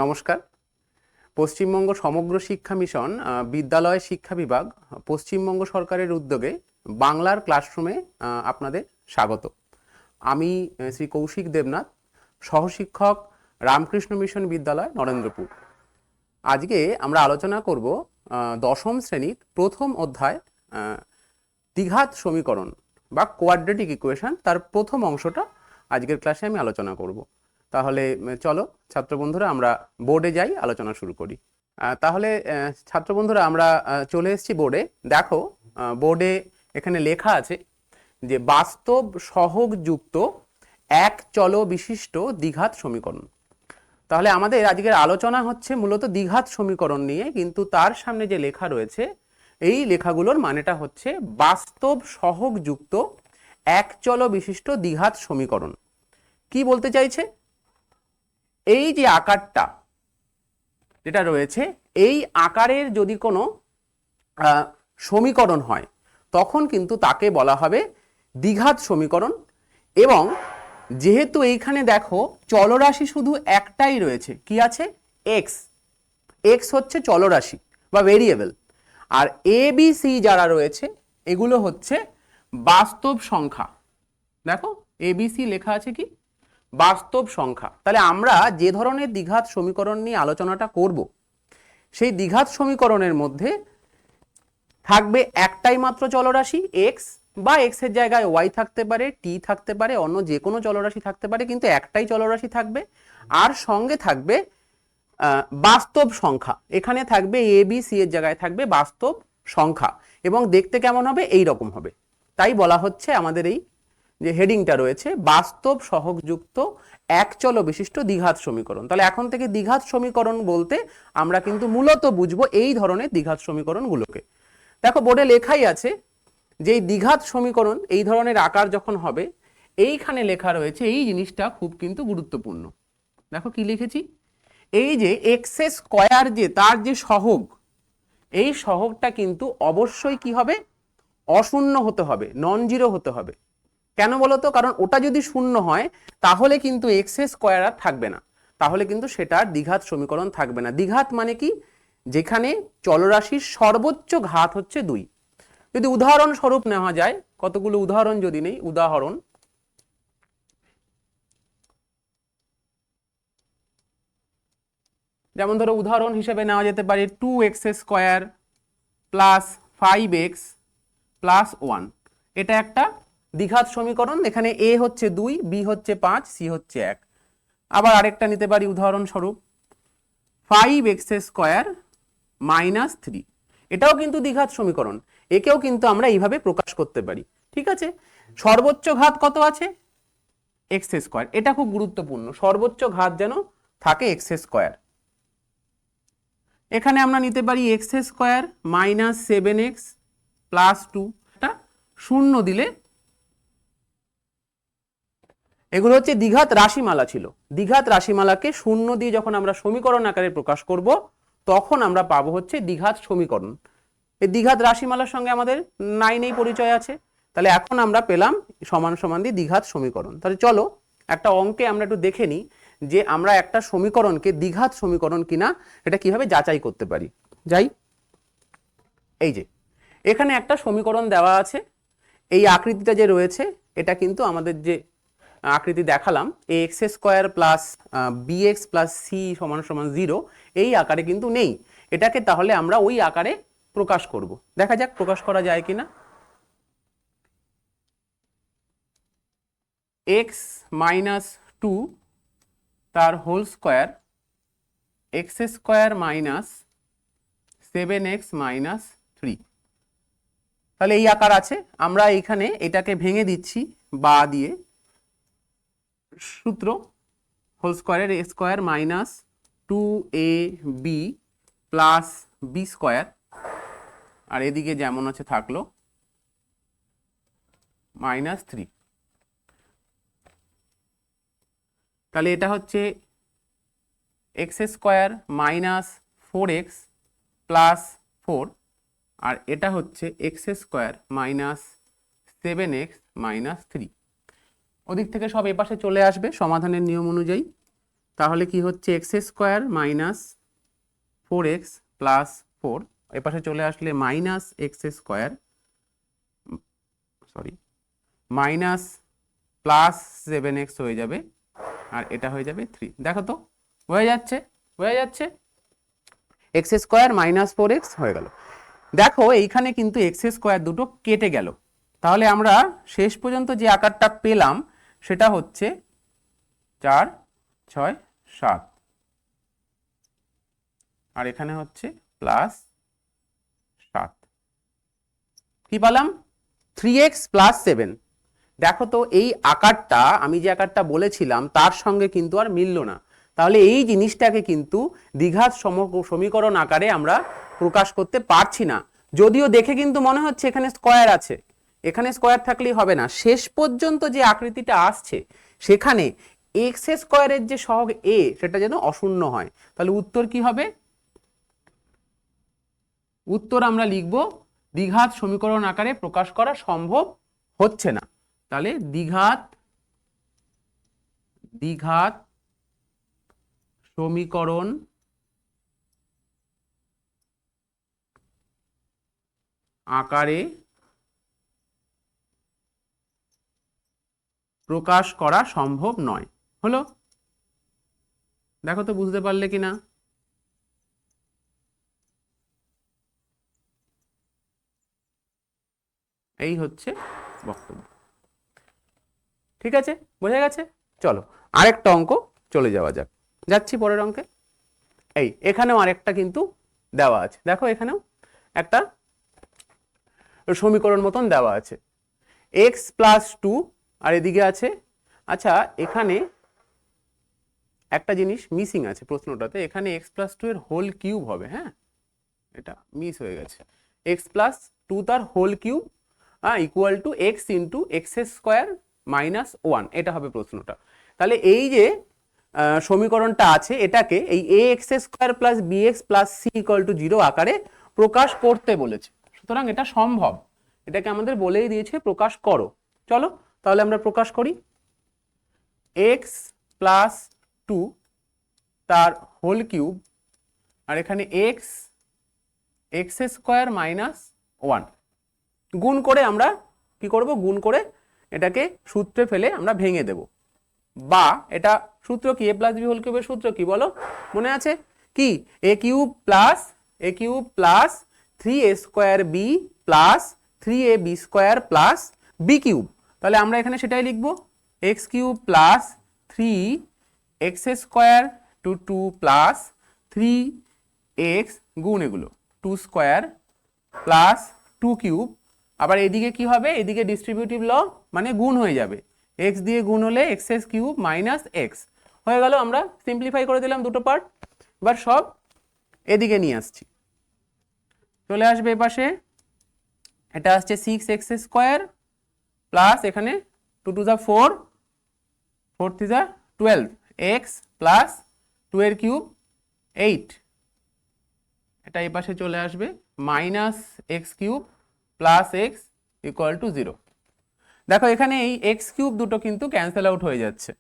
নমস্কার। পশ্চিমবঙ্গ সমগ্র শিক্ষা মিশন বিদ্যালয় শিক্ষা বিভাগ পশ্চিমবঙ্গ সরকারের উদ্যোগে বাংলার ক্লাসরুমে আপনাদের স্বাগত। আমি শ্রী কৌশিক দেবনাথ, সহশিক্ষক, রামকৃষ্ণ মিশন বিদ্যালয়, নরেন্দ্রপুর। আজকে আমরা আলোচনা করব দশম শ্রেণীর প্রথম অধ্যায় দ্বিঘাত সমীকরণ বা কোয়াড্রেটিক ইকুয়েশন, তার প্রথম অংশটা আজকের ক্লাসে আমি আলোচনা করব। তাহলে চলো ছাত্র বন্ধুরা আমরা বোর্ডে যাই, আলোচনা শুরু করি। তাহলে ছাত্র বন্ধুরা আমরা চলে এসেছি বোর্ডে। দেখো বোর্ডে এখানে লেখা আছে যে বাস্তব সহগযুক্ত এক চল বিশিষ্ট দ্বিঘাত সমীকরণ। তাহলে আমাদের আজকের আলোচনা হচ্ছে মূলত দ্বিঘাত সমীকরণ নিয়ে, কিন্তু তার সামনে যে লেখা রয়েছে এই লেখাগুলোর মানেটা হচ্ছে বাস্তব সহগযুক্ত এক চল বিশিষ্ট দ্বিঘাত সমীকরণ। কি বলতে চাইছে? এই যে আকারটা যেটা রয়েছে, এই আকারের যদি কোনো সমীকরণ হয় তখন কিন্তু তাকে বলা হবে দ্বিঘাত সমীকরণ। এবং যেহেতু এইখানে দেখো চলরাশি শুধু একটাই রয়েছে, কি আছে? এক্স। এক্স হচ্ছে চলরাশি বা variable, R A B C যারা রয়েছে এগুলো হচ্ছে বাস্তব সংখ্যা। দেখো এ বি সি লেখা আছে কি? বাস্তব সংখ্যা। তাহলে আমরা যে ধরনের দ্বিঘাত সমীকরণ নিয়ে আলোচনাটা করব, সেই দ্বিঘাত সমীকরণের মধ্যে থাকবে একটাই মাত্র চলরাশি এক্স, বা এক্স এর জায়গায় ওয়াই থাকতে পারে, টি থাকতে পারে, অন্য যে কোনো চলরাশি থাকতে পারে, কিন্তু একটাই চলরাশি থাকবে। আর সঙ্গে থাকবে বাস্তব সংখ্যা। এখানে থাকবে এ বি সি এর জায়গায় থাকবে বাস্তব সংখ্যা, এবং দেখতে কেমন হবে? এই রকম হবে। তাই বলা হচ্ছে আমাদের এই যে হেডিংটা রয়েছে বাস্তব সহগযুক্ত এক চল বিশিষ্ট দ্বিঘাত সমীকরণ। তাহলে এখন থেকে দ্বিঘাত সমীকরণ বলতে আমরা কিন্তু মূলত বুঝবো এই ধরনের দ্বিঘাত সমীকরণগুলোকে। দেখো বোর্ডে লেখাই আছে যে এই দ্বিঘাত সমীকরণ এই ধরনের আকার যখন হবে, এইখানে লেখা রয়েছে এই জিনিসটা খুব কিন্তু গুরুত্বপূর্ণ। দেখো কি লিখেছি, এই যে এক্স স্কয়ার যে তার যে সহগ, এই সহগটা কিন্তু অবশ্যই কি হবে? অশূন্য হতে হবে, নন জিরো হতে হবে। কেন বলতো? কারণ ওটা যদি শূন্য হয় তাহলে কিন্তু এক্স স্কয়ার আর থাকবে না, তাহলে কিন্তু সেটার দ্বিঘাত সমীকরণ থাকবে না। দ্বিঘাত মানে কি? যেখানে চলরাশির সর্বোচ্চ ঘাত হচ্ছে 2। যদি উদাহরণস্বরূপ নেওয়া যায়, কতগুলো উদাহরণ যদি নেই, উদাহরণ যেমন ধরো উদাহরণ হিসেবে নেওয়া যেতে পারে 2x square plus 5x plus 1। এটা একটা দ্বিঘাত সমীকরণ। এখানে a হচ্ছে 2, b হচ্ছে 5, c হচ্ছে 1। আবার আরেকটা নিতে পারি উদাহরণস্বরূপ 5x স্কয়ার মাইনাস 3। এটাও কিন্তু দ্বিঘাত সমীকরণ, একেও কিন্তু আমরা এইভাবে প্রকাশ করতে পারি। ঠিক আছে, সর্বোচ্চ ঘাত কত আছে? X square. এটা খুব গুরুত্বপূর্ণ, সর্বোচ্চ ঘাত যেন থাকে এক্স স্কয়ার। এখানে আমরা নিতে পারি x square minus 7x plus 2। এটা শূন্য দিলে এগুলো হচ্ছে দ্বিঘাত রাশিমালা ছিল। দ্বিঘাত রাশিমালাকে শূন্য দিয়ে যখন আমরা সমীকরণ আকারে প্রকাশ করব তখন আমরা পাবো হচ্ছে দ্বিঘাত সমীকরণ। এই দ্বিঘাত রাশিমালার সঙ্গে আমাদের 9 পরিচয় আছে। তাহলে এখন আমরা পেলাম সমান সমান দিয়ে দ্বিঘাত সমীকরণ। তাহলে চলো একটা অঙ্কে আমরা একটু দেখে নিই যে আমরা একটা সমীকরণকে দ্বিঘাত সমীকরণ কিনা এটা কিভাবে যাচাই করতে পারি। যাই, এই যে এখানে একটা সমীকরণ দেওয়া আছে। এই আকৃতিটা যে রয়েছে এটা কিন্তু আমাদের যে আকৃতি দেখালাম a x square plus b x plus c সমান সমান 0, এই আকারে কিন্তু নেই। এটাকে তাহলে আমরা ওই আকারে প্রকাশ করব। দেখা যাক প্রকাশ করা যায় কিনা। এক্স মাইনাস 2 তার whole square X square minus 7x minus 3। তাহলে এই আকার আছে। আমরা এইখানে এটাকে ভেঙে দিচ্ছি বা দিয়ে, সূত্র হোল স্কোয়ারের a square minus 2ab plus b square, আর এদিকে যেমন আছে থাকলো মাইনাস 3। তাহলে এটা হচ্ছে x square minus 4x plus 4, আর এটা হচ্ছে x square minus 7x minus 3। ওদিক থেকে সব এপাশে চলে আসবে সমাধানের নিয়ম অনুযায়ী। তাহলে কি হচ্ছে x square minus 4x plus 4, এপাশে চলে আসলে minus x square, sorry minus plus 7x হয়ে যাবে, আর এটা হয়ে যাবে 3। দেখো তো হয়ে যাচ্ছে এক্স স্কোয়ার মাইনাস 4x হয়ে গেল। দেখো এইখানে কিন্তু এক্স স্কোয়ার দুটো কেটে গেল, তাহলে আমরা শেষ পর্যন্ত যে আকারটা পেলাম সেটা হচ্ছে 4, 6, 7, আর এখানে হচ্ছে প্লাস 7। কি পেলাম? 3x plus 7। দেখো তো এই আকারটা, আমি যে আকারটা বলেছিলাম তার সঙ্গে কিন্তু আর মিলল না, তাহলে এই জিনিসটাকে কিন্তু দ্বিঘাত সমীকরণ আকারে আমরা প্রকাশ করতে পারছি না। যদিও দেখে কিন্তু মনে হচ্ছে এখানে স্কোয়ার আছে, এখানে স্কোয়ার থাকলেই হবে না, শেষ পর্যন্ত যে আকৃতিটা আসছে সেখানে এক্স স্কোয়ারের যে সহগ এ সেটা যেন অশূন্য হয়। তাহলে উত্তর কি হবে? উত্তর আমরা লিখব দ্বিঘাত সমীকরণ আকারে প্রকাশ করা সম্ভব হচ্ছে না। তাহলে দ্বিঘাত সমীকরণ আকারে প্রকাশ করা সম্ভব নয়। হলো? দেখো তো বুঝতে পারলে কিনা? এই হচ্ছে বক্তব্য। ঠিক আছে, বোঝা গেছে? চলো আরেকটা অঙ্ক চলে যাওয়া যাক। যাচ্ছি পরের অঙ্কে। এখানেও আরেকটা কিন্তু দেওয়া আছে, দেখো এখানেও একটা সমীকরণ মতন দেওয়া আছে, x প্লাস 2, আর এদিকে আছে, আচ্ছা এখানে একটা জিনিস মিসিং আছে প্রশ্নটাতে, এখানে x প্লাস 2 এর হোল কিউব হবে। হ্যাঁ, এটা মিস হয়ে গেছে। x প্লাস 2 তার whole cube equal to x into X square minus 1, এটা হবে প্রশ্নটা। তাহলে এই যে সমীকরণটা আছে এটাকে এই a x square plus b x plus c equal to 0 আকারে প্রকাশ করতে বলেছে, সুতরাং এটা সম্ভব। এটাকে আমাদের বলেই দিয়েছে প্রকাশ করো। চলো তাহলে আমরা প্রকাশ করি। x প্লাস 2 তার হোল কিউব, আর এখানে এক্স স্কোয়ার মাইনাস 1 গুণ করে আমরা কি করব? গুণ করে এটাকে সূত্রে ফেলে আমরা ভেঙে দেব। বা এটা সূত্র কি? এ প্লাস বি হোল কিউবের সূত্র কি বলো? মনে আছে কি? A cube plus 3a square b plus 3ab square plus b cube. তাহলে আমরা এখানে সেটাই লিখবো, x cube plus 3x square to 2 plus 3x গুণ এগুলো 2 স্কোয়ার প্লাস 2 কিউব। আবার এদিকে কি হবে? এদিকে ডিস্ট্রিবিউটিভ ল মানে গুণ হয়ে যাবে, x দিয়ে গুণ হলে এক্স কিউব মাইনাস এক্স হয়ে গেল। আমরা সিম্পলিফাই করে দিলাম দুটো পার্ট, এবার সব এদিকে নিয়ে আসছি, চলে আসবে এপাশে, এটা আসছে 6x স্কোয়ার প্লাস এখানে 2 to the 4, 4 to the 12, x plus 2 এর কিউব 8, এটা এই পাশে চলে আসবে minus X cube plus X equal to 0। দেখো এখানে এই এক্স কিউব দুটো কিন্তু ক্যান্সেল আউট হয়ে যাচ্ছে,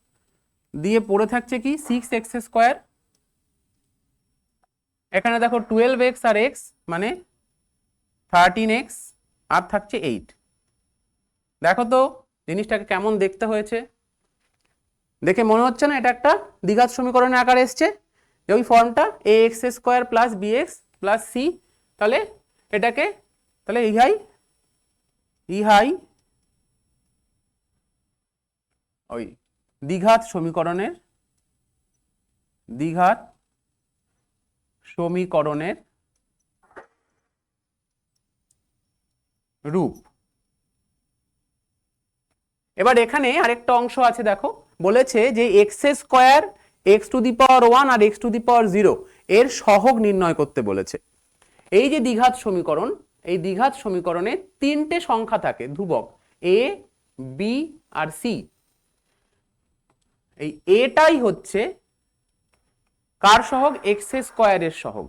দিয়ে পড়ে থাকছে কি 6x স্কোয়ার, এখানে দেখো 12x আর x মানে 13x, আর থাকছে 8। দেখো তো জিনিসটাকে কেমন দেখতে হয়েছে, দেখে মনে হচ্ছে না এটা একটা দ্বিঘাত সমীকরণের আকারে এসছে, যে ওই ফর্মটা a x square plus b x plus c. তাহলে এটাকে তাহলে ইহাই ওই দ্বিঘাত সমীকরণের রূপ। এবার এখানে আরেকটা অংশ আছে, দেখো বলেছে যে x square x to the power 1 আর এক্স টু দি পাওয়ার 0 এর সহগ নির্ণয় করতে বলেছে। এই যে দ্বিঘাত সমীকরণ, এই দ্বিঘাত সমীকরণে 3টে সংখ্যা থাকে ধ্রুবক, এ বি আর সি। এই এটাই হচ্ছে কার সহগ? এক্স স্কোয়ারের সহগ।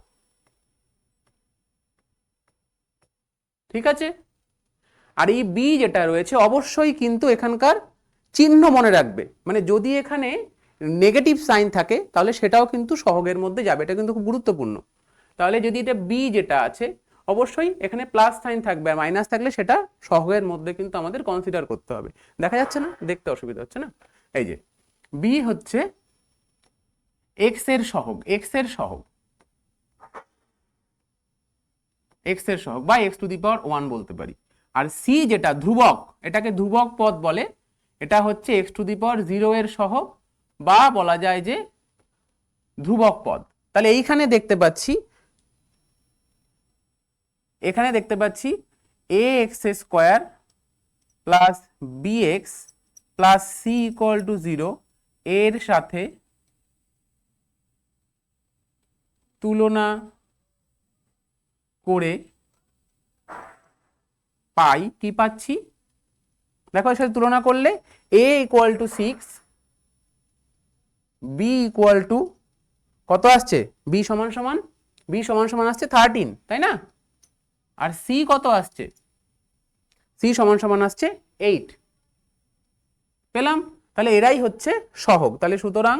ঠিক আছে, আর এই বি যেটা রয়েছে অবশ্যই কিন্তু এখানকার চিহ্ন মনে রাখবে, মানে যদি এখানে নেগেটিভ সাইন থাকে তাহলে সেটাও কিন্তু সহগের মধ্যে যাবে, এটা কিন্তু খুব গুরুত্বপূর্ণ। তাহলে যদি এটা বি যেটা আছে অবশ্যই এখানে প্লাস সাইন থাকবে, আর মাইনাস থাকলে সেটা সহগের মধ্যে কিন্তু আমাদের কনসিডার করতে হবে। দেখা যাচ্ছে না, দেখতে অসুবিধা হচ্ছে না? এই যে বি হচ্ছে এক্স এর সহগ, এক্স এর সহগ, এক্স এর সহগ বা এক্স টু দি পাওয়ার 1 বলতে পারি। আর সি যেটা ধ্রুবক, এটাকে ধ্রুবক পদ বলে, এটা হচ্ছে এক্স টু দি পাওয়ার 0 এর সহগ বা বলা যায় যে ধ্রুবক পদ। তাহলে এইখানে দেখতে পাচ্ছি, এখানে দেখতে পাচ্ছি a x square plus b x plus c equal to 0 এর সাথে তুলনা করে পাই, কি পাচ্ছি দেখো, এর সাথে তুলনা করলে a equal to 6, B equal to কত আসছে, বি সমান সমান, বি সমান সমান আসছে 13, তাই না? আর সি কত আসছে, সি সমান সমান আসছে 8, পেলাম? তাহলে এরাই হচ্ছে সহগ। তাহলে সুতরাং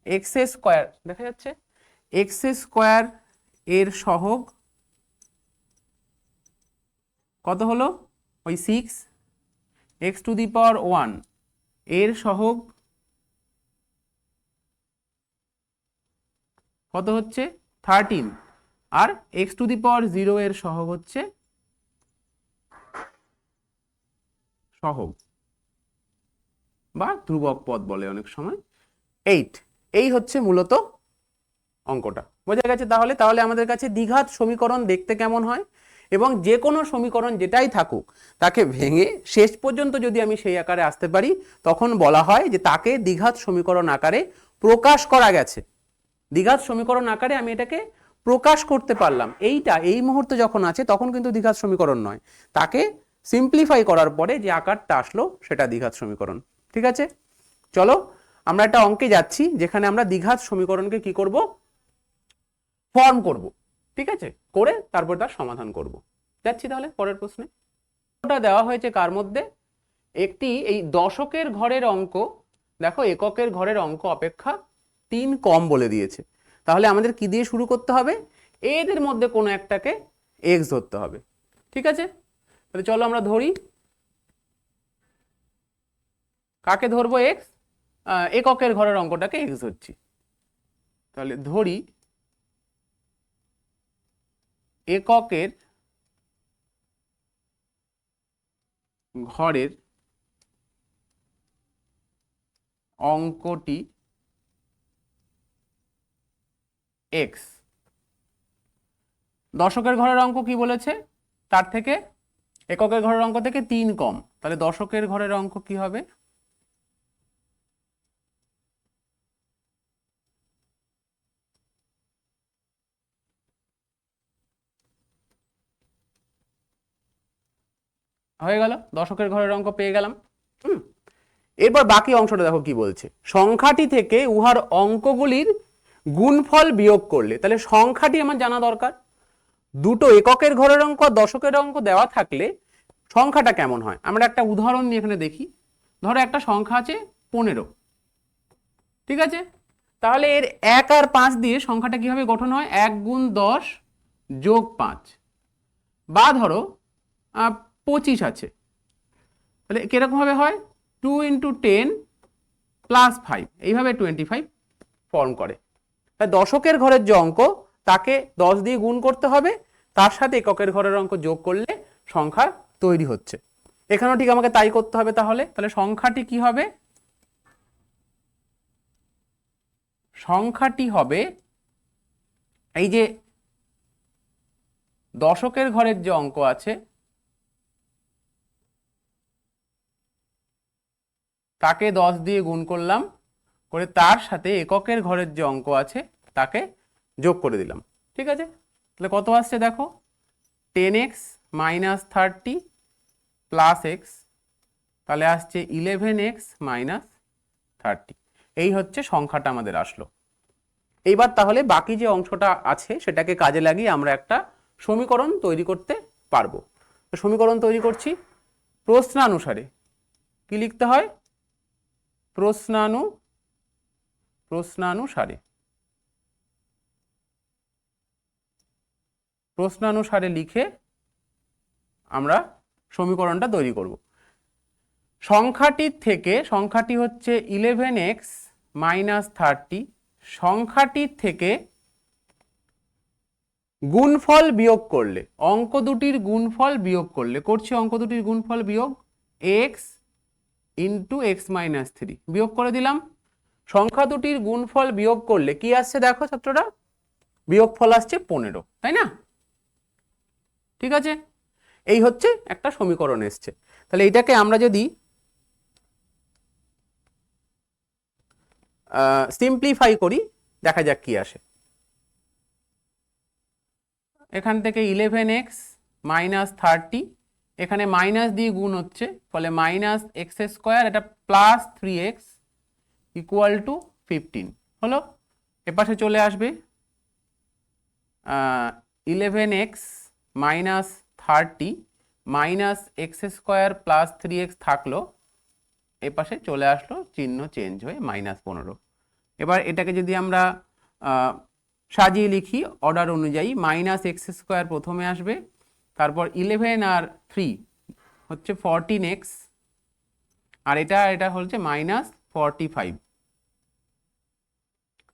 এক্স স্কোয়ার, দেখা যাচ্ছে এক্স স্কোয়ার এর সহগ কত হলো, ওই 6, এক্স টু দি পাওয়ার 1 এর সহগ কত হচ্ছে 13, আর এক্স টু দি পাওয়ার 0 এর সহগ হচ্ছে সহগ বা ধ্রুবক পদ বলে অনেক সময় 8। এই হচ্ছে মূলত অঙ্কটা, বোঝা গেছে? তাহলে তাহলে আমাদের কাছে দ্বিঘাত সমীকরণ দেখতে কেমন হয়, এবং যে কোনো সমীকরণ যেটাই থাকুক তাকে ভেঙে শেষ পর্যন্ত যদি আমি সেই আকারে আসতে পারি তখন বলা হয় যে তাকে দ্বিঘাত সমীকরণ আকারে প্রকাশ করা গেছে। দ্বিঘাত সমীকরণ আকারে আমি এটাকে প্রকাশ করতে পারলাম, এইটা এই মুহূর্তে যখন আছে তখন কিন্তু দ্বিঘাত সমীকরণ নয়, তাকে সিম্পলিফাই করার পরে যে আকারটা আসলো সেটা দ্বিঘাত সমীকরণ। ঠিক আছে, চলো আমরা একটা অঙ্কে যাচ্ছি যেখানে আমরা দ্বিঘাত সমীকরণকে কি করব, ফর্ম করব। ঠিক আছে, করে তারপর তার সমাধান করব। যাচ্ছি তাহলে পরের প্রশ্নে। ওটা দেওয়া হয়েছে কার মধ্যে, একটি এই দশকের ঘরের অঙ্ক, দেখো এককের ঘরের অঙ্ক অপেক্ষা 3 কম বলে দিয়েছে। তাহলে আমাদের কি দিয়ে শুরু করতে হবে, এদের মধ্যে কোনো একটাকে এক্স ধরতে হবে। ঠিক আছে, তাহলে চলো আমরা ধরি, কাকে ধরবো, এক্স, এককের ঘরের অঙ্কটাকে এক্স ধরছি। তাহলে ধরি এককের ঘরের অঙ্কটি এক্স। দশকের ঘরের অঙ্ক কি বলেছে, তার থেকে এককের ঘরের অঙ্ক থেকে 3 কম, তাহলে দশকের ঘরের অঙ্ক কি হবে, হয়ে গেল, দশকের ঘরের অঙ্ক পেয়ে গেলাম। এরপর বাকি অংশটা দেখো কি বলছে, সংখ্যাটি থেকে উহার অঙ্কগুলির গুণফল বিয়োগ করলে, তাহলে সংখ্যাটি আমার জানা দরকার। দুটো এককের ঘরের অঙ্ক আর দশকের অঙ্ক দেওয়া থাকলে সংখ্যাটা কেমন হয়, আমরা একটা উদাহরণ নিয়ে এখানে দেখি। ধরো একটা সংখ্যা আছে 15, ঠিক আছে, তাহলে এর 1 আর 5 দিয়ে সংখ্যাটা কিভাবে গঠন হয়, 1 গুণ 10 যোগ 5, বা ধরো 25 আছে, তাহলে কিরকম ভাবে হয়, 2 × 10 + 5, এইভাবে 25 ফর্ম করে। তাই দশকের ঘরের যে অঙ্ক তাকে 10 দিয়ে গুণ করতে হবে, তার সাথে এককের ঘরের অঙ্ক যোগ করলে সংখ্যা তৈরি হচ্ছে। এখানেও ঠিক আমাকে তাই করতে হবে। তাহলে তাহলে সংখ্যাটি কি হবে, সংখ্যাটি হবে এই যে দশকের ঘরের যে অঙ্ক আছে তাকে 10 দিয়ে গুণ করলাম, করে তার সাথে এককের ঘরের যে অঙ্ক আছে তাকে যোগ করে দিলাম। ঠিক আছে, তাহলে কত আসছে দেখো, 10x - 30 + x, তাহলে আসছে 11x - 30। এই হচ্ছে সংখ্যাটা আমাদের আসলো। এইবার তাহলে বাকি যে অংশটা আছে সেটাকে কাজে লাগিয়ে আমরা একটা সমীকরণ তৈরি করতে পারবো। তো সমীকরণ তৈরি করছি প্রশ্নানুসারে, কি লিখতে হয়, প্রশ্নানুসারে প্রশ্নানুসারে লিখে আমরা সমীকরণটা তৈরি করব। সংখ্যাটি হচ্ছে 11x মাইনাস 30, সংখ্যাটির থেকে গুণফল বিয়োগ করলে, অঙ্ক দুটির গুণফল বিয়োগ করলে, করছি অঙ্ক দুটির গুণফল বিয়োগ, x ইন্টু এক্স মাইনাস 3 বিয়োগ করে দিলাম। সংখ্যা দুটির গুণফল বিয়োগ করলে কি আসছে দেখো ছাত্ররা, বিয়োগফল আসছে 15, তাই না? ঠিক আছে, এই হচ্ছে একটা সমীকরণ এসছে। তাহলে এটাকে আমরা যদি সিম্পলিফাই করি, দেখা যাক কি আসে। এখান থেকে 11x মাইনাস 30, এখানে মাইনাস দিয়ে গুণ হচ্ছে, ফলে মাইনাস এক্স স্কোয়ার, এটা প্লাস 3x ইকুয়াল টু 15 হলো। এপাশে চলে আসবে 11x minus 30 minus x square plus 3x থাকলো, এপাশে চলে আসলো চিহ্ন চেঞ্জ হয়ে -15। এবার এটাকে যদি আমরা সাজিয়ে লিখি অর্ডার অনুযায়ী, মাইনাস এক্স স্কোয়ার প্রথমে আসবে, তারপর 11 আর 3 হচ্ছে 14x, আর এটা হচ্ছে -45।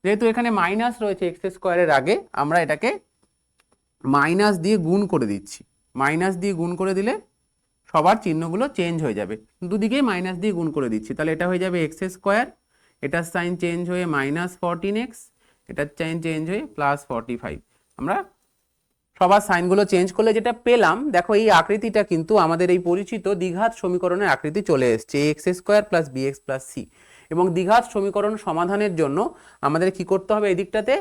যেহেতু এখানে মাইনাস রয়েছে এক্স স্কোয়ারের আগে, আমরা এটাকে মাইনাস দিয়ে গুণ করে দিচ্ছি। মাইনাস দিয়ে গুণ করে দিলে সবার চিহ্নগুলো চেঞ্জ হয়ে যাবে, দুদিকেই মাইনাস দিয়ে গুণ করে দিচ্ছি। তাহলে এটা হয়ে যাবে এক্স স্কোয়ার, এটার সাইন চেঞ্জ হয়ে -14x, এটার সাইন চেঞ্জ হয়ে +45। আমরা সবার সাইনগুলো চেঞ্জ করলে যেটা পেলাম, দেখো এই আকৃতিটা কিন্তু আমাদের এই পরিচিত দ্বিঘাত সমীকরণের আকৃতি চলে এসছে, X square plus B X plus C. এবং দ্বিঘাত সমীকরণ সমাধানের জন্য আমাদের কি করতে হবে, এদিকটাতে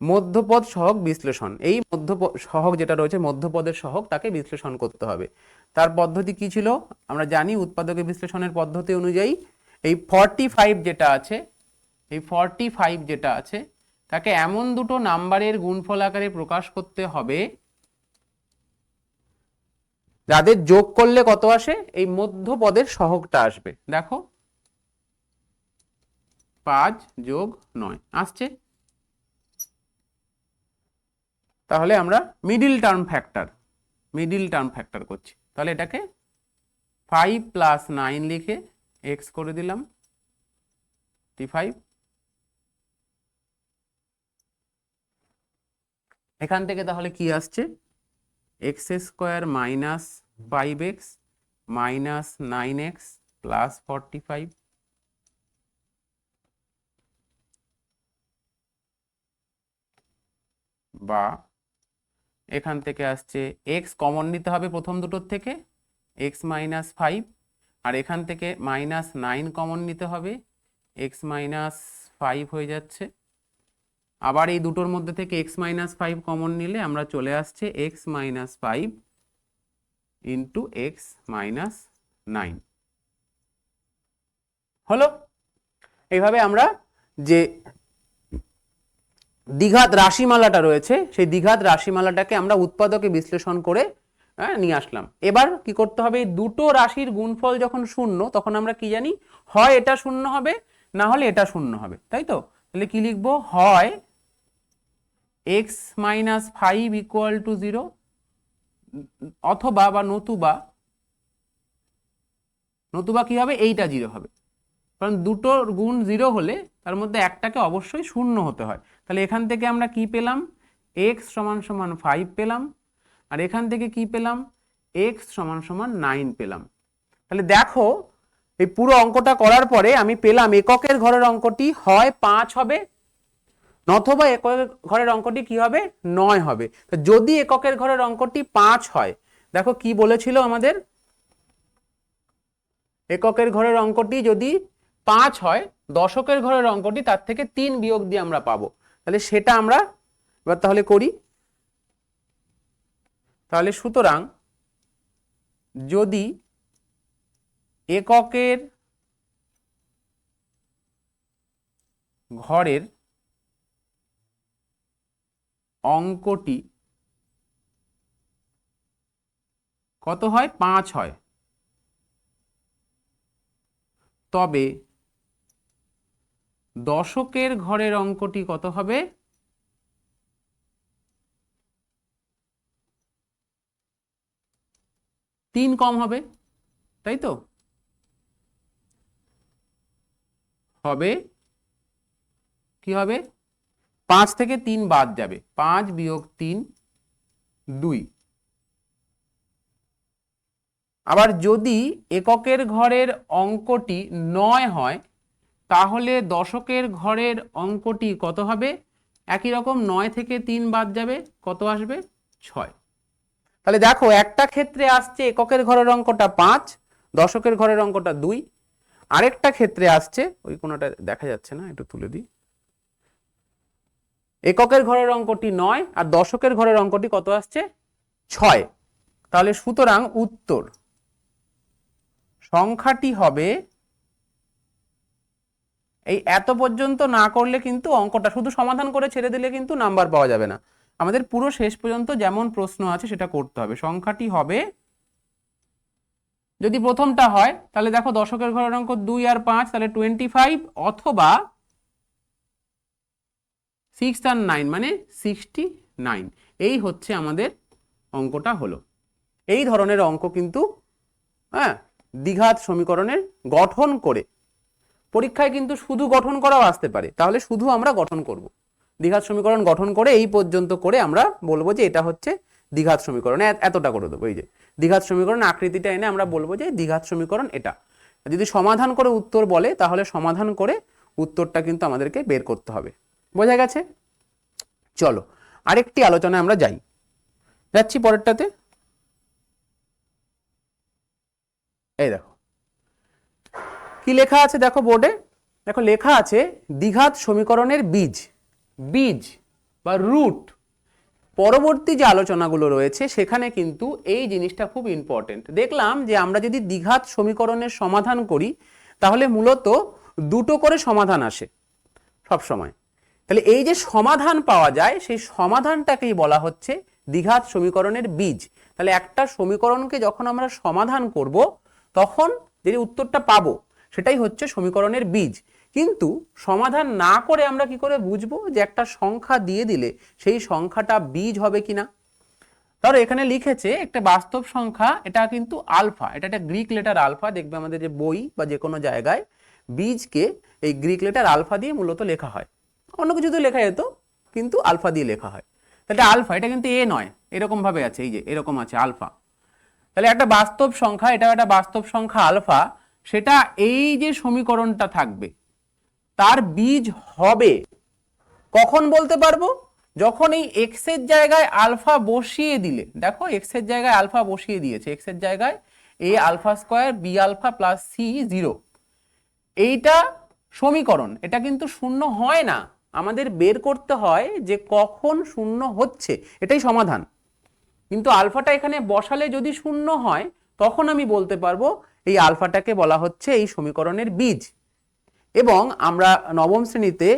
মধ্যপদ সহগ বিশ্লেষণ, এই মধ্যপদ সহগ যেটা রয়েছে মধ্যপদের সহগ, তাকে বিশ্লেষণ করতে হবে। তার পদ্ধতি কি ছিল আমরা জানি, উৎপাদকের বিশ্লেষণের পদ্ধতি অনুযায়ী এই 45 যেটা আছে, এই 45 যেটা আছে তাকে এমন দুটো নাম্বারের গুণফল আকারে প্রকাশ করতে হবে যাদের যোগ করলে কত আসে, এই মধ্যপদের সহগটা আসবে। দেখো 5 যোগ 9 আসছে। তাহলে আমরা মিডিল টার্ম ফ্যাক্টর করছি। তাহলে এটাকে 5 প্লাস 9 লিখে x করে দিলাম 35। এখান থেকে তাহলে কি আসছে, x square minus 5x minus 9x plus 45, বা এখান থেকে আসছে x কমন নিতে হবে প্রথম দুটোর থেকে, x মাইনাস 5, আর এখান থেকে -9 কমন নিতে হবে, x মাইনাস 5 হয়ে যাচ্ছে। আবার এই দুটোর মধ্যে থেকে x মাইনাস 5 কমন নিলে আমরা চলে আসছে x minus 5 into x minus 9 হলো। এইভাবে আমরা যে দ্বিঘাত রাশিমালাটা রয়েছে, সেই দ্বিঘাত রাশিমালাটাকে আমরা উৎপাদকে বিশ্লেষণ করে নিয়ে আসলাম। এবার কি করতে হবে, দুটো রাশির গুণফল যখন শূন্য, তখন আমরা কি জানি, হয় এটা শূন্য হবে, না হলে এটা শূন্য হবে, তাই তো? তাহলে কি লিখবো, হয় x মাইনাস 5 ইকুয়াল টু 0, অথবা বা নতুবা কি হবে, এইটা 0 হবে। কারণ দুটোর গুণ 0 হলে তার মধ্যে একটাকে অবশ্যই শূন্য হতে হয়। তাহলে এখান থেকে আমরা কি পেলাম, x সমান সমান 5 পেলাম, আর এখান থেকে কি পেলাম, x সমান সমান 9 পেলাম। তাহলে দেখো এই পুরো অঙ্কটা করার পরে আমি পেলাম এককের ঘরের অঙ্কটি হয় 5 হবে, নতুবা এককের ঘরের অঙ্কটি কি হবে, 9 হবে। তো যদি এককের ঘরের অঙ্কটি 5 হয়, দেখো কি বলেছিল আমাদের, এককের ঘরের অঙ্কটি যদি 5 হয়, দশকের ঘরের অঙ্কটি তার থেকে 3 বিয়োগ দিয়ে আমরা পাবো। তাহলে সেটা আমরা এবার তাহলে করি। তাহলে সুতরাং যদি এককের ঘরের অঙ্কটি কত হয়, 5 হয়, তবে দশকের ঘরের অঙ্কটি কত হবে? তিন কম হবে, তাই তো? হবে কি হবে? 5 থেকে 3 বাদ যাবে, 5 বিয়োগ 3 2। আবার যদি এককের ঘরের অঙ্কটি 9 হয় তাহলে দশকের ঘরের অঙ্কটি কত হবে? একই রকম, 9 থেকে 3 বাদ যাবে, কত আসবে? 6। তাহলে দেখো একটা ক্ষেত্রে আসছে এককের ঘরের অঙ্কটা 5, দশকের ঘরের অঙ্কটা 2, আরেকটা ক্ষেত্রে আসছে, ওই কোনটা দেখা যাচ্ছে না, একটু তুলে দিই, এককের ঘরের অঙ্কটি 9 আর দশকের ঘরের অঙ্কটি কত আসছে? 6। তাহলে সুতরাং উত্তর সংখ্যাটি হবে, এই এত পর্যন্ত না করলে কিন্তু অঙ্কটা শুধু সমাধান করে ছেড়ে দিলে কিন্তু নাম্বার পাওয়া যাবে না, আমাদের পুরো শেষ পর্যন্ত যেমন প্রশ্ন আছে সেটা করতে হবে। সংখ্যাটি হবে, যদি প্রথমটা হয় তাহলে দেখো দশকের ঘরের অঙ্ক 2 আর 5, তাহলে 25, অথবা 6 আর 9 মানে 69। এই হচ্ছে আমাদের অঙ্কটা হলো। এই ধরনের অঙ্ক কিন্তু হ্যাঁ দ্বিঘাত সমীকরণের গঠন করে, পরীক্ষায় কিন্তু শুধু গঠন করাও আসতে পারে, তাহলে শুধু আমরা গঠন করব, দ্বিঘাত সমীকরণ গঠন করে এই পর্যন্ত করে আমরা বলবো যে এটা হচ্ছে দ্বিঘাত সমীকরণ, এতটা করে দেবো, এই যে দ্বিঘাত সমীকরণ আকৃতিটা এনে আমরা বলবো যে দ্বিঘাত সমীকরণ এটা। যদি সমাধান করে উত্তর বলে তাহলে সমাধান করে উত্তরটা কিন্তু আমাদেরকে বের করতে হবে। বোঝা গেছে? চলো আরেকটি আলোচনায় আমরা যাচ্ছি পরেরটাতে। এই দেখো কি লেখা আছে, দেখো বোর্ডে, দেখো লেখা আছে দ্বিঘাত সমীকরণের বীজ বা রুট। পরবর্তী যে আলোচনাগুলো রয়েছে সেখানে কিন্তু এই জিনিসটা খুব ইম্পর্টেন্ট। দেখলাম যে আমরা যদি দ্বিঘাত সমীকরণের সমাধান করি তাহলে মূলত দুটো করে সমাধান আসে সব সময়। তাহলে এই যে সমাধান পাওয়া যায় সেই সমাধানটাকেই বলা হচ্ছে দ্বিঘাত সমীকরণের বীজ। তাহলে একটা সমীকরণকে যখন আমরা সমাধান করব তখন যে উত্তরটা পাবো সেটাই হচ্ছে সমীকরণের বীজ। কিন্তু সমাধান না করে আমরা কি করে বুঝবো যে একটা সংখ্যা দিয়ে দিলে সেই সংখ্যাটা বীজ হবে কিনা? ধরো এখানে লিখেছে একটা বাস্তব সংখ্যা, এটা কিন্তু আলফা, এটা একটা গ্রিক লেটার আলফা, দেখবে আমাদের যে বই বা যে কোনো জায়গায় বীজকে এই গ্রিক লেটার আলফা দিয়ে মূলত লেখা হয়, অন্য কিছু তো লেখা যেত কিন্তু আলফা দিয়ে লেখা হয়। তাহলে আলফা, এটা কিন্তু এ নয়, এরকম ভাবে আছে, এই যে এরকম আছে আলফা। তাহলে একটা বাস্তব সংখ্যা, এটা একটা বাস্তব সংখ্যা আলফা, সেটা এই যে সমীকরণটা থাকবে তার বীজ হবে কখন বলতে পারবো? যখন এই এক্স এর জায়গায় আলফা বসিয়ে দিলে, দেখো এক্স এর জায়গায় আলফা বসিয়ে দিয়েছে, এক্স এর জায়গায় a alpha square b alpha plus c 0, এইটা সমীকরণ, এটা কিন্তু শূন্য হয় না, আমাদের বের করতে হয় যে কখন শূন্য হচ্ছে, এটাই সমাধান। কিন্তু আলফাটা এখানে বসালে যদি শূন্য হয় তখন আমি বলতে পারবো এই আলফাটাকে বলা হচ্ছে এই সমীকরণের বীজ। এবং আমরা নবম শ্রেণীতে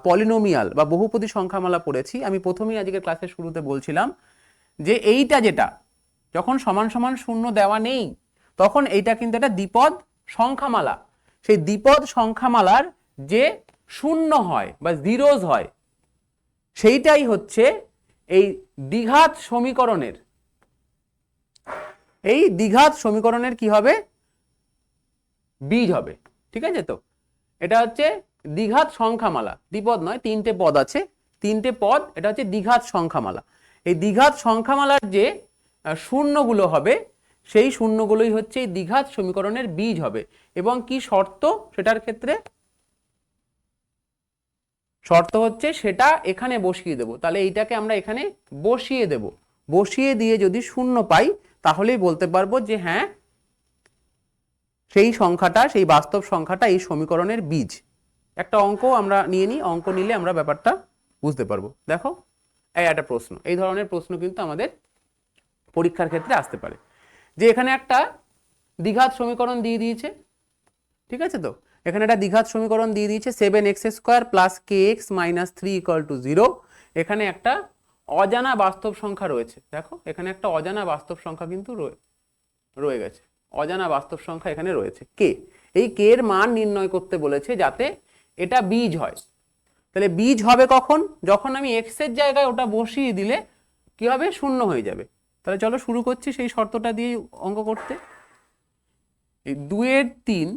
পলিনোমিয়াল বা বহুপদী সংখ্যামালা পড়েছি। আমি প্রথমেই আজকের ক্লাসের শুরুতে বলছিলাম যে এইটা যেটা যখন সমান সমান শূন্য দেওয়া নেই তখন এইটা কিন্তু একটা দ্বিপদ সংখ্যামালা। সেই দ্বিপদ সংখ্যামালার যে শূন্য হয় বা জিরোজ হয় সেইটাই হচ্ছে এই দ্বিঘাত সমীকরণের, এই দ্বিঘাত সমীকরণের কি হবে? বীজ হবে। ঠিক আছে? তো এটা হচ্ছে দ্বিঘাত সংখ্যামালা, দ্বিপদ নয়, তিনটে পদ আছে, তিনটে পদ, এটা হচ্ছে দ্বিঘাত সংখ্যামালা। এই দ্বিঘাত সংখ্যামালার যে শূন্যগুলো হবে সেই শূন্যগুলোই হচ্ছে এই দ্বিঘাত সমীকরণের বীজ হবে। এবং কি শর্ত সেটার ক্ষেত্রে? শর্ত হচ্ছে সেটা এখানে বসিয়ে দেব, তাহলে এইটাকে আমরা এখানে বসিয়ে দেব, বসিয়ে দিয়ে যদি শূন্য পাই তাহলেই বলতে পারবো যে হ্যাঁ সেই সংখ্যাটা, সেই বাস্তব সংখ্যাটা এই সমীকরণের বীজ। একটা অঙ্ক আমরা নিয়ে নিই, অঙ্ক নিলে আমরা ব্যাপারটা বুঝতে পারবো। দেখো এই একটা প্রশ্ন, এই ধরনের প্রশ্ন কিন্তু আমাদের পরীক্ষার ক্ষেত্রে আসতে পারে যে এখানে একটা দ্বিঘাত সমীকরণ দিয়ে দিয়েছে, ঠিক আছে? তো এখানে একটা দ্বিঘাত সমীকরণ দিয়ে দিয়েছে 7x square plus kx minus 3 equal to 0। এখানে একটা অজানা বাস্তব সংখ্যা রয়েছে, দেখো এখানে একটা অজানা বাস্তব সংখ্যা কিন্তু রয়ে গেছে, অজানা বাস্তব সংখ্যা এখানে রয়েছে কে। এই কে এর মান নির্ণয় করতে বলেছে যাতে এটা বীজ হয়। তাহলে বীজ হবে কখন? যখন আমি এক্স এর জায়গায় ওটা বসিয়ে দিলে কি হবে? শূন্য হয়ে যাবে। তাহলে চলো শুরু করছি সেই শর্তটা দিয়ে অঙ্ক করতে। এই 2/3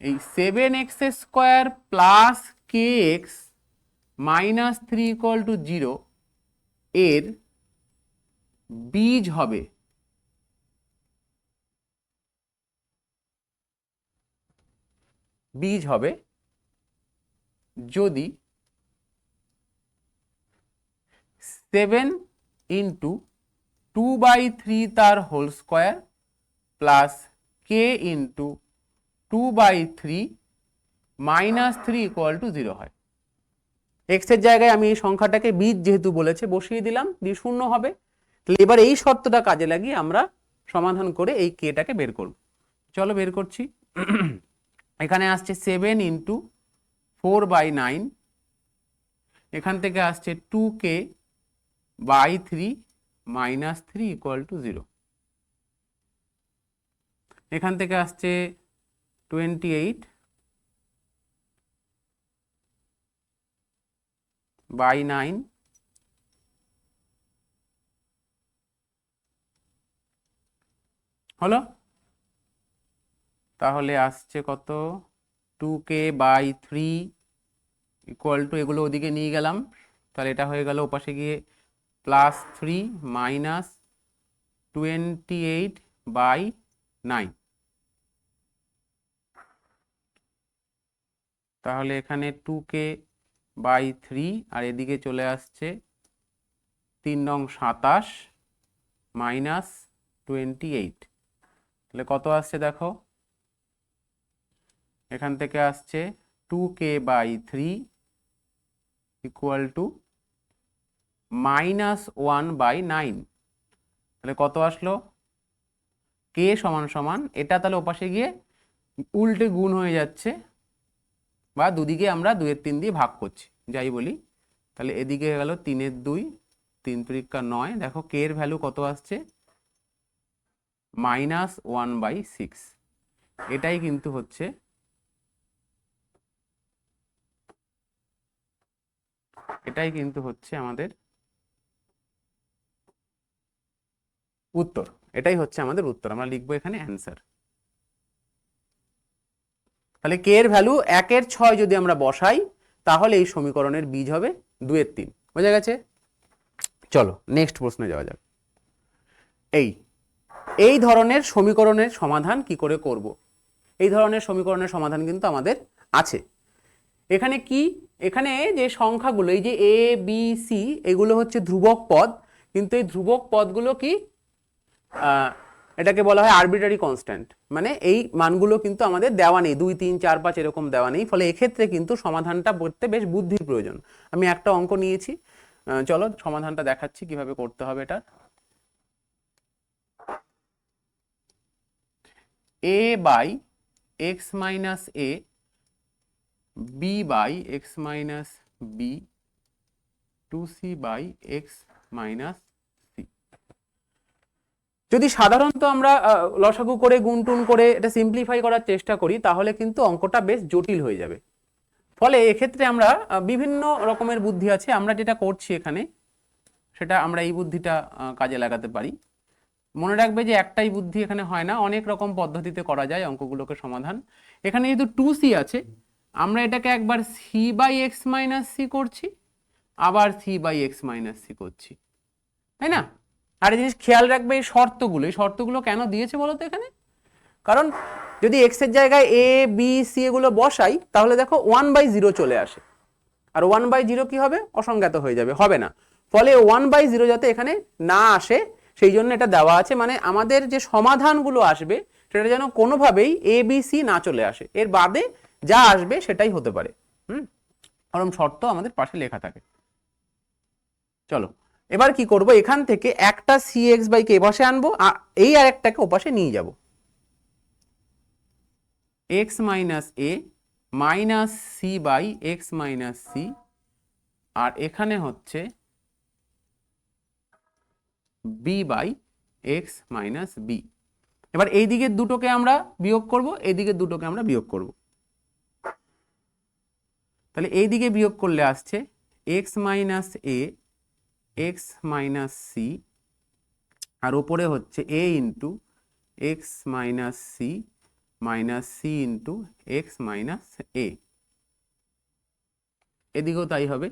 এই 7x² প্লাস kx মাইনাস 3 = 0 এর বীজ হবে যদি 7 × 2/3 তার whole square plus k × 2/3 minus 3 = 0 হয়। এক্স এর জায়গায় আমি এই সংখ্যাটাকে বীজ যেহেতু বলেছে বসিয়ে দিলাম, দিয়ে শূন্য হবে। তাহলে এবার এই শর্তটা কাজে লাগিয়ে আমরা সমাধান করে এই কেটাকে বের করব। চলো বের করছি। এখানে আসছে 7 × 4/9, এখান থেকে আসছে 2k/3 মাইনাস 3 = 0, এখান থেকে আসছে 28/9 হলো। তাহলে আসছে কত? 2k/3 = এগুলো ওদিকে নিয়ে গেলাম, তাহলে এটা হয়ে গেল ওপাশে গিয়ে +3 মাইনাস 28/9। তাহলে এখানে 2k/3 আর এদিকে চলে আসছে 3 নং 27 মাইনাস 28। তাহলে কত আসছে দেখো, এখান থেকে আসছে 2k/3 = -1/9। তাহলে কত আসলো? k = এটা তাহলে ওপাশে গিয়ে উল্টে গুণ হয়ে যাচ্ছে, বা দুদিকে আমরা 2/3 দিয়ে ভাগ করছি, যাই বলি। তাহলে এদিকে হয়ে গেল 3/2, 3 × 9। দেখো k এর ভ্যালু কত আসছে? -1/6। এটাই কিন্তু হচ্ছে আমাদের উত্তর। এটাই হচ্ছে আমাদের উত্তর। আমরা লিখবো এখানে অ্যান্সার। তাহলে k এর ভ্যালু 1/6 যদি আমরা বসাই তাহলে এই সমীকরণের বীজ হবে 2/3। বোঝা গেছে? চলো নেক্সট প্রশ্নে যাওয়া যাক। এই ধরনের সমীকরণের সমাধান কি করে করব? এই ধরনের সমীকরণের সমাধান কিন্তু আমাদের আছে। এখানে কি? এখানে যে সংখ্যাগুলো, এই যে a b c, এগুলো হচ্ছে ধ্রুবক পদ, কিন্তু এই ধ্রুবক পদগুলো কি এটাকে বলা হয় আরবিট্রারি কনস্ট্যান্ট, মানে এই মানগুলো কিন্তু আমাদের দেওয়া নেই, 2 3 4 5 এরকম দেওয়া নেই। ফলে এক্ষেত্রে কিন্তু সমাধানটা করতে বেশ বুদ্ধির প্রয়োজন। আমি একটা অঙ্ক নিয়েছি, চলো সমাধানটা দেখাচ্ছি কিভাবে করতে হবে। এটা a/x - a, b/x - b, 2c/x - c। যদি সাধারণত আমরা লসাগু করে গুণটুন করে এটা সিম্পলিফাই করার চেষ্টা করি তাহলে কিন্তু অঙ্কটা বেশ জটিল হয়ে যাবে। ফলে এক্ষেত্রে আমরা বিভিন্ন রকমের বুদ্ধি আছে। আমরা যেটা করছি এখানে সেটা আমরা এই বুদ্ধিটা কাজে লাগাতে পারি। মনে রাখবে যে একটাই বুদ্ধি এখানে হয় না, অনেক রকম পদ্ধতিতে করা যায় অঙ্কগুলোকে সমাধান। এখানে যেহেতু 2c আছে, আমরা এটাকে একবার c/x - c করছি, আবার c/x - c করছি, তাই না? আর এই জিনিস খেয়াল রাখবে, এই শর্তগুলো কেন দিয়েছে বলো তো এখানে? কারণ যদি x এর জায়গায় a b c এগুলো বসাই তাহলে দেখো 1/0 চলে আসে, আর 1/0 কি হবে? অসংজ্ঞাত হয়ে যাবে, হবে না। ফলে 1/0 যাতে এখানে না আসে সেই জন্য এটা দেওয়া আছে, মানে আমাদের যে সমাধানগুলো আসবে সেটা যেন কোনোভাবেই a b c না চলে আসে, এর বাদে যা আসবে সেটাই হতে পারে। কারণ শর্ত আমাদের পাশে লেখা থাকে। চলো এবার কি করব, এখান থেকে একটা cx/k পাশে আনবো, এই আরেকটাকে ওপাশে নিয়ে যাব। x - a minus c/x - c, আর এখানে হচ্ছে b/x - b। এবার এই দিকের দুটোকে আমরা বিয়োগ করব, এই দিকের দুটোকে আমরা বিয়োগ করব। তাহলে এই দিকে বিয়োগ করলে আসছে এক্স মাইনাস এ এক্স মাইনাস সি, আর ওপরে হচ্ছে a into x minus c minus c into x minus a. এদিকেও তাই হবে,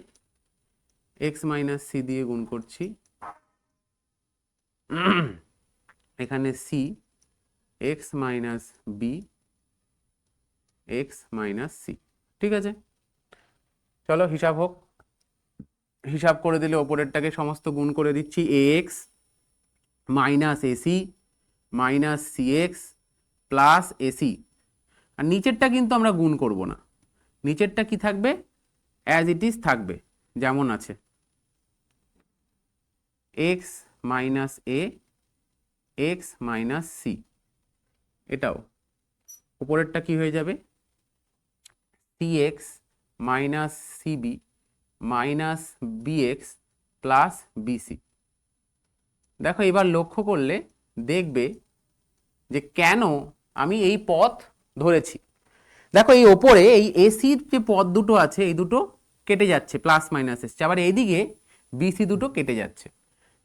এক্স মাইনাস সি দিয়ে গুণ করছি, এখানে C x minus B x minus C. ঠিক আছে, চলো হিসাব হোক। হিসাব করে দিলে ওপরেরটাকে সমস্ত গুণ করে দিচ্ছি, a x minus AC minus c x plus AC. আর নিচেরটা কিন্তু আমরা গুণ করব না, নিচেরটা কি থাকবে, অ্যাজ ইট ইজ থাকবে, যেমন আছে, এক্স মাইনাস এ এক্স মাইনাস সি। এটাও উপরেরটা কি হয়ে যাবে, C x minus C B minus B X plus B C. দেখো এবার লক্ষ্য করলে দেখবে যে কেন আমি এই পথ ধরেছি। দেখো এই ওপরে এই এসির যে পদ দুটো আছে এই দুটো কেটে যাচ্ছে, প্লাস মাইনাস এসছে, আবার এইদিকে বিসি দুটো কেটে যাচ্ছে।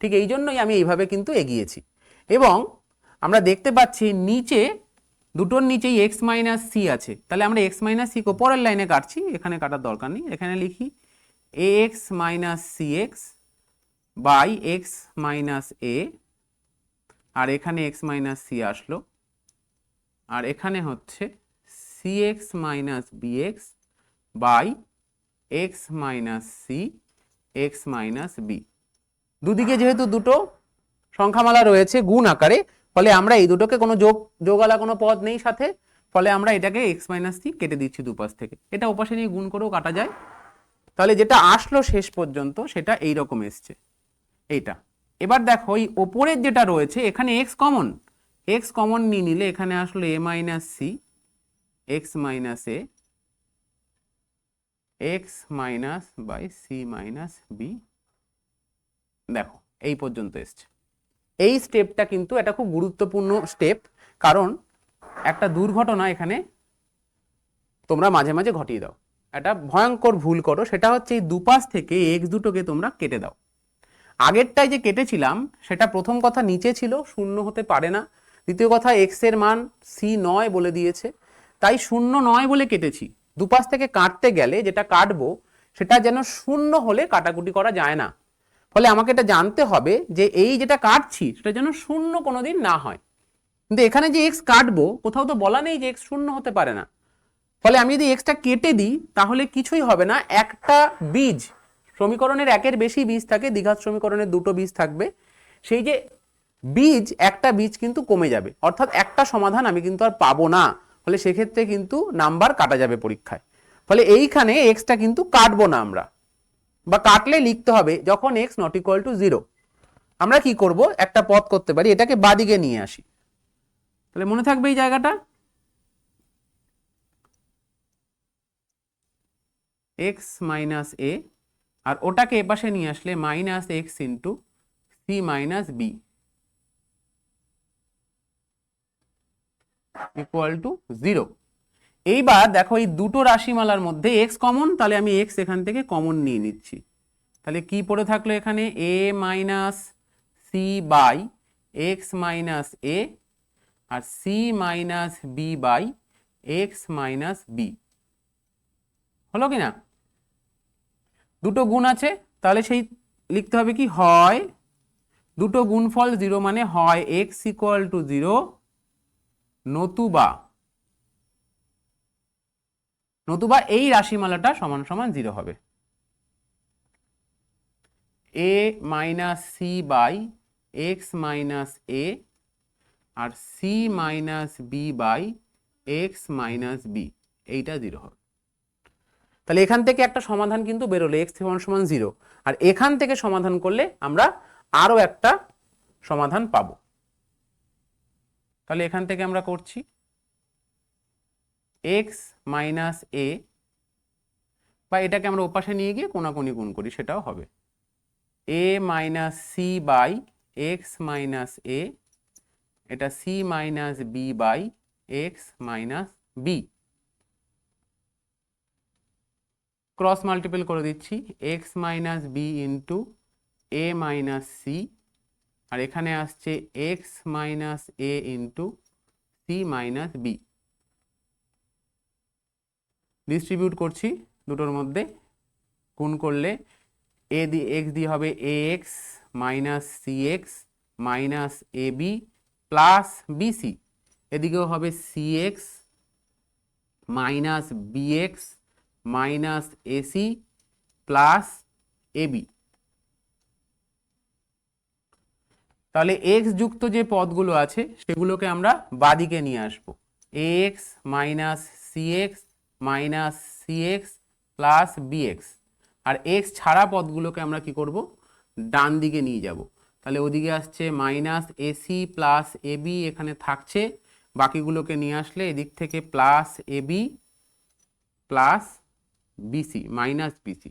ঠিক এই জন্যই আমি এইভাবে কিন্তু এগিয়েছি। এবং আমরা দেখতে পাচ্ছি নিচে দুটোর নিচেই এক্স মাইনাস সি আছে, তাহলে আমরা এক্স মাইনাস সি পরের লাইনে কাটছি, এখানে কাটার দরকার নেই। এখানে লিখি a x minus c x by x minus a, আর এখানে এক্স মাইনাস সি আসলো, আর এখানে হচ্ছে c x minus b x by x minus c x minus b. দুদিকে যেহেতু দুটো সংখ্যামালা রয়েছে গুণ আকারে, ফলে আমরা এই দুটোকে কোনো যোগওয়ালা কোনো পদ নেই সাথে, ফলে আমরা এটাকে এক্স মাইনাস সি কেটে দিচ্ছি দুপাশ থেকে। এটা ওপাশে নিয়ে গুণ করেও কাটা যায়। তাহলে যেটা আসলো শেষ পর্যন্ত সেটা এইরকম এসছে, এইটা। এবার দেখো এই ওপরের যেটা রয়েছে এখানে এক্স কমন নিয়ে নিলে এখানে আসলো a minus c x minus A x minus by c minus b. দেখো এই পর্যন্ত এসছে। এই স্টেপটা কিন্তু এটা খুব গুরুত্বপূর্ণ স্টেপ, কারণ একটা দুর্ঘটনা এখানে তোমরা মাঝে মাঝে ঘটিয়ে দাও, একটা ভয়ঙ্কর ভুল করো, সেটা হচ্ছে এই দুপাশ থেকে এক্স দুটোকে তোমরা কেটে দাও। আগেরটায় যে কেটেছিলাম সেটা প্রথম কথা নিচে ছিল, শূন্য হতে পারে না। দ্বিতীয় কথা এক্স এর মান সি নয় বলে দিয়েছে, তাই শূন্য নয় বলে কেটেছি। দুপাশ থেকে কাটতে গেলে যেটা কাটবো সেটা যেন শূন্য হলে কাটাকুটি করা যায় না। ফলে আমাকে এটা জানতে হবে যে এই যেটা কাটছি সেটা যেন শূন্য কোনোদিন না হয়। কিন্তু এখানে যে এক্স কাটবো কোথাও তো বলা নেই যে এক্স শূন্য হতে পারে না। ফলে আমি যদি এক্সটা কেটে দিই তাহলে কিছুই হবে না, একটা বীজ, সমীকরণের একের বেশি বীজ থাকে, দ্বিঘাত সমীকরণের দুটো বীজ থাকবে, সেই যে বীজ একটা বীজ কিন্তু কমে যাবে, অর্থাৎ একটা সমাধান আমি কিন্তু আর পাবো না। ফলে সেক্ষেত্রে কিন্তু নাম্বার কাটা যাবে পরীক্ষায়। ফলে এইখানে এক্সটা কিন্তু কাটবো না আমরা, বা কাটলে লিখতে হবে যখন এক্স নট ইকুয়াল টু 0। আমরা কি করব, একটা পথ করতে পারি, এটাকে বাদিকে নিয়ে আসি, তাহলে মনে থাকবে এই জায়গাটা, এক্স মাইনাস এ, আর ওটাকে এপাশে নিয়ে আসলে minus X into C minus B equal to 0। এইবার দেখো এই দুটো রাশিমালার মধ্যে এক্স কমন, তাহলে আমি এক্স এখান থেকে কমন নিয়ে নিচ্ছি। তাহলে কি পড়ে থাকলো এখানে, a minus c by x minus a আর c minus b by x minus b. হলো কি না? দুটো গুণ আছে, তাহলে সেই লিখতে হবে কি, হয় দুটো গুণফল 0 মানে হয় এক্স ইকুয়াল টু 0, নতুবা এই রাশিমালাটা সমান সমান 0 হবে। A minus c by x minus a আর c minus b by x minus b, এইটা 0 হবে। তাহলে এখান থেকে একটা সমাধান কিন্তু বেরোলো, এক্স সমান সমান 0, আর এখান থেকে সমাধান করলে আমরা আরো একটা সমাধান পাবো। তাহলে এখান থেকে আমরা করছি এক্স মাইনাস এ, বা এটাকে আমরা ওপাশে নিয়ে গিয়ে কোনাকুনি গুণ করি সেটাও হবে, a minus c by x minus a, এটা c minus b by x minus b. Cross multiple করে দিচ্ছি, এক্স মাইনাস বি ইন্টু এ মাইনাস সি, আর এখানে আসছে x minus a into C minus b. Distribute করছি দুটোর মধ্যে, গুণ করলে এ দিয়ে এক্স দিয়ে হবে a x minus c x minus a b plus bc, এদিকেও হবে c x minus B x minus AC plus ab. তাহলে এক্স যুক্ত যে পদগুলো আছে সেগুলোকে আমরা বাদিকে নিয়ে আসবো, a x minus c x minus c x plus b x, আর এক্স ছাড়া পদগুলোকে আমরা কি করব, ডান দিকে নিয়ে যাব। তাহলে ওদিকে আসছে মাইনাস এসি প্লাস এবি, এখানে থাকছে, বাকিগুলোকে নিয়ে আসলে এদিক থেকে plus A B plus B C minus B C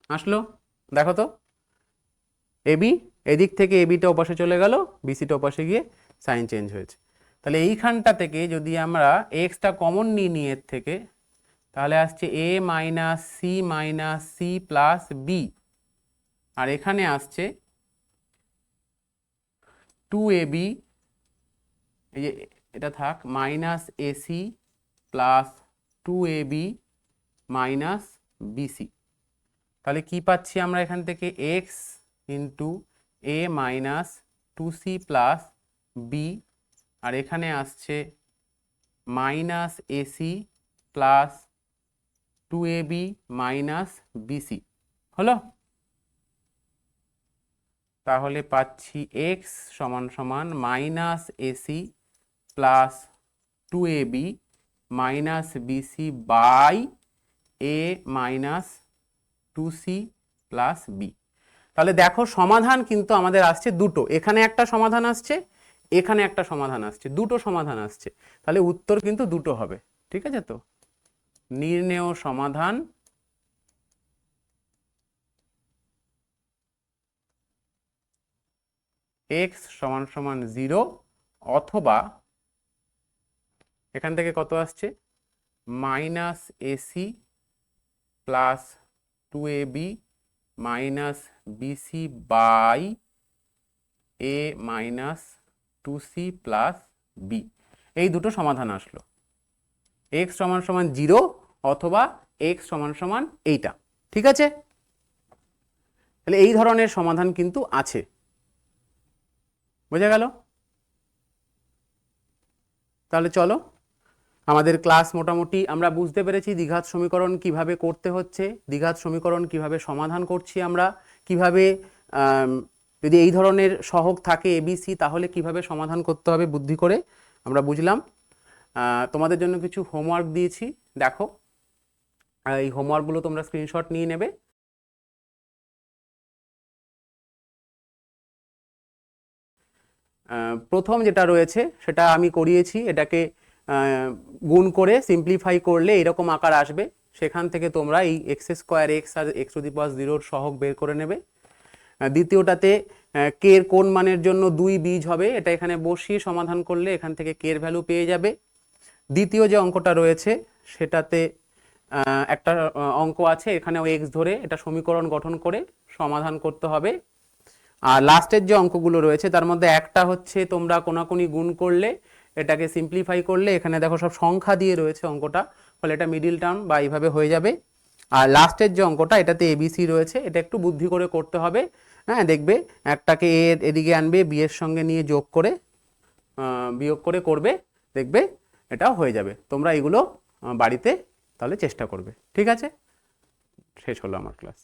আসলো। দেখো তো এবি, এদিক থেকে এবিটা ওপাশে চলে গেল, বিসিটা ওপাশে গিয়ে সাইন চেঞ্জ হয়েছে। তাহলে এইখানটা থেকে যদি আমরা এক্সটা কমন নিয়ে এর থেকে, তাহলে আসছে A minus C plus B, আর এখানে আসছে 2ab, এই যে এটা থাক, minus AC plus 2ab minus B C. তাহলে কি পাচ্ছি আমরা এখান থেকে, এক্স ইন্টু এ মাইনাস 2c প্লাস বি, আর এখানে আসছে minus AC plus 2ab minus B C. হলো? তাহলে পাচ্ছি এক্স সমান সমান minus AC plus 2ab minus B C by A minus 2c plus B. তাহলে দেখো সমাধান কিন্তু আমাদের আসছে দুটো, এখানে একটা সমাধান আসছে, এখানে একটা সমাধান আসছে, দুটো সমাধান আসছে। তাহলে উত্তর কিন্তু দুটো হবে, ঠিক আছে? তো নির্ণেয় সমাধান এক্স সমান সমান 0, অথবা এখান থেকে কত আসছে, minus AC plus 2ab minus B C by A minus 2c plus B. এই দুটো সমাধান আসলো, এক্স সমান সমান 0 অথবা এক্স সমান সমান এইটা, ঠিক আছে? তাহলে এই ধরনের সমাধান কিন্তু আছে, বোঝা গেল? তাহলে চলো, আমাদের ক্লাস মোটামুটি আমরা বুঝতে পেরেছি দ্বিঘাত সমীকরণ কিভাবে করতে হচ্ছে, দ্বিঘাত সমীকরণ কিভাবে সমাধান করছি আমরা, কিভাবে যদি এই ধরনের সহগ থাকে এবিসি তাহলে কিভাবে সমাধান করতে হবে বুদ্ধি করে আমরা বুঝলাম। তোমাদের জন্য কিছু হোমওয়ার্ক দিয়েছি, দেখো এই হোমওয়ার্কগুলো তোমরা স্ক্রিনশট নিয়ে নেবে। প্রথম যেটা রয়েছে সেটা আমি করিয়েছি, এটাকে গুণ করে সিম্পলিফাই করলে এরকম আকার আসবে, সেখান থেকে তোমরা এই এক্স স্কোয়ার এক্স আর এক্স টু দি পাওয়ার 0 সহগ বের করে নেবে। দ্বিতীয়টাতে কে এর কোন মানের জন্য 2 বীজ হবে, এটা এখানে বসিয়ে সমাধান করলে এখান থেকে কে এর ভ্যালু পেয়ে যাবে। দ্বিতীয় যে অঙ্কটা রয়েছে সেটাতে একটা অঙ্ক আছে, এখানেও এক্স ধরে এটা সমীকরণ গঠন করে সমাধান করতে হবে। আর লাস্টের যে অঙ্কগুলো রয়েছে তার মধ্যে একটা হচ্ছে তোমরা কোনাকুনি গুণ করলে এটাকে সিম্পলিফাই করলে, এখানে দেখো সব সংখ্যা দিয়ে রয়েছে অঙ্কটা, ফলে এটা মিডিল টার্ম বা এইভাবে হয়ে যাবে। আর লাস্টের যে অঙ্কটা এটাতে এবিসি রয়েছে, এটা একটু বুদ্ধি করে করতে হবে। হ্যাঁ, দেখবে একটাকে এ এদিকে আনবে, বি এর সঙ্গে নিয়ে যোগ করে বিয়োগ করে করবে, দেখবে এটাও হয়ে যাবে। তোমরা এগুলো বাড়িতে তাহলে চেষ্টা করবে, ঠিক আছে? শেষ হলো আমার ক্লাস।